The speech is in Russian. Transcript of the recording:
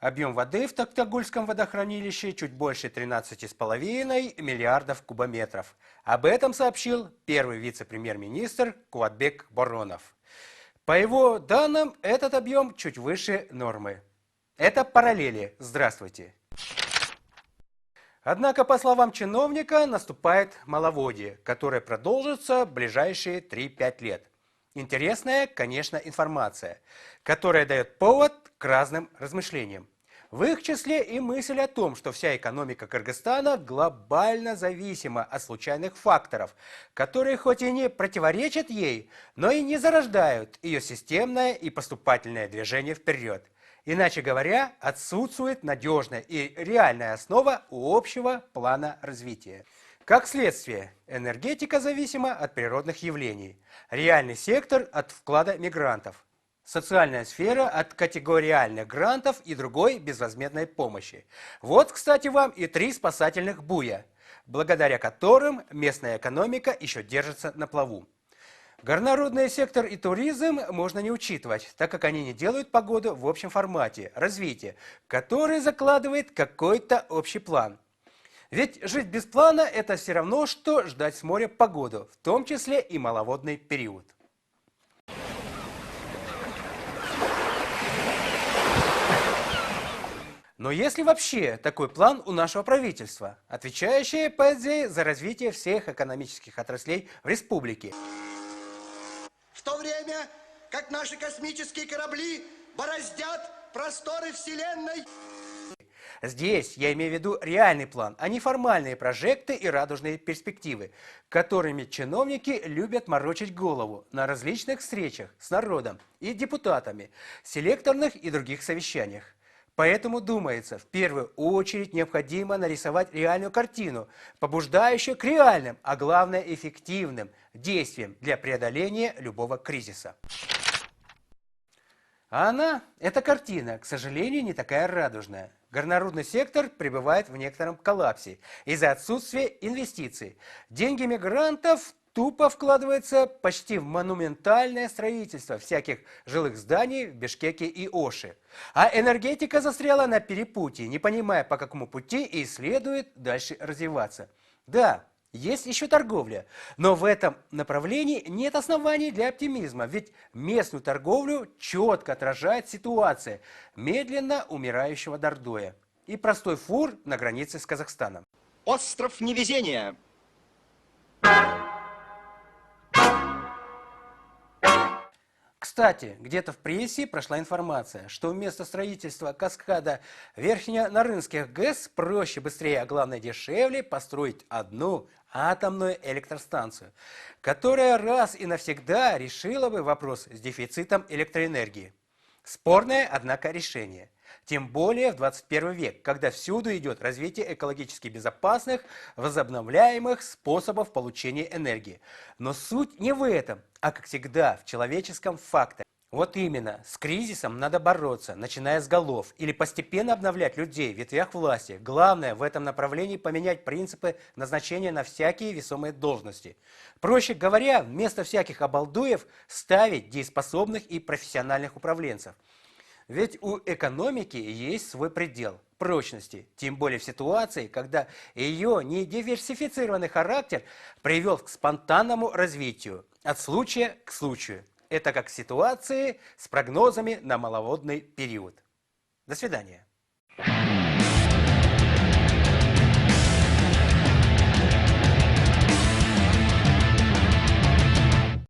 Объем воды в Токтагульском водохранилище чуть больше 13,5 миллиардов кубометров. Об этом сообщил первый вице-премьер-министр Куатбек Боронов. По его данным, этот объем чуть выше нормы. Это параллели. Здравствуйте. Однако, по словам чиновника, наступает маловодье, которое продолжится в ближайшие 3-5 лет. Интересная, конечно, информация, которая дает повод к разным размышлениям. В их числе и мысль о том, что вся экономика Кыргызстана глобально зависима от случайных факторов, которые хоть и не противоречат ей, но и не зарождают ее системное и поступательное движение вперед. Иначе говоря, отсутствует надежная и реальная основа у общего плана развития. Как следствие, энергетика зависима от природных явлений, реальный сектор от вклада мигрантов, социальная сфера от категориальных грантов и другой безвозмездной помощи. Вот, кстати, вам и 3 спасательных буя, благодаря которым местная экономика еще держится на плаву. Горнорудный сектор и туризм можно не учитывать, так как они не делают погоду в общем формате развития, который закладывает какой-то общий план. Ведь жить без плана – это все равно, что ждать с моря погоду, в том числе и маловодный период. Но есть ли вообще такой план у нашего правительства, отвечающее, по идее, за развитие всех экономических отраслей в республике? В то время, как наши космические корабли бороздят просторы Вселенной. Здесь я имею в виду реальный план, а не формальные прожекты и радужные перспективы, которыми чиновники любят морочить голову на различных встречах с народом и депутатами, селекторных и других совещаниях. Поэтому, думается, в первую очередь необходимо нарисовать реальную картину, побуждающую к реальным, а главное эффективным действиям для преодоления любого кризиса. А эта картина, к сожалению, не такая радужная. Горнорудный сектор пребывает в некотором коллапсе из-за отсутствия инвестиций. Деньги мигрантов тупо вкладываются почти в монументальное строительство всяких жилых зданий в Бишкеке и Оше. А энергетика застряла на перепутье, не понимая, по какому пути и следует дальше развиваться. Да, есть еще торговля, но в этом направлении нет оснований для оптимизма, ведь местную торговлю четко отражает ситуация медленно умирающего Дордоя и простой фур на границе с Казахстаном. Остров невезения. Кстати, где-то в прессе прошла информация, что вместо строительства каскада Верхненарынских ГЭС проще, быстрее, а главное дешевле построить одну атомную электростанцию, которая раз и навсегда решила бы вопрос с дефицитом электроэнергии. Спорное, однако, решение. Тем более в 21 век, когда всюду идет развитие экологически безопасных, возобновляемых способов получения энергии. Но суть не в этом, а, как всегда, в человеческом факторе. Вот именно, с кризисом надо бороться, начиная с голов, или постепенно обновлять людей в ветвях власти. Главное в этом направлении поменять принципы назначения на всякие весомые должности. Проще говоря, вместо всяких обалдуев ставить дееспособных и профессиональных управленцев. Ведь у экономики есть свой предел прочности, тем более в ситуации, когда ее недиверсифицированный характер привел к спонтанному развитию, от случая к случаю. Это как в ситуации с прогнозами на маловодный период. До свидания.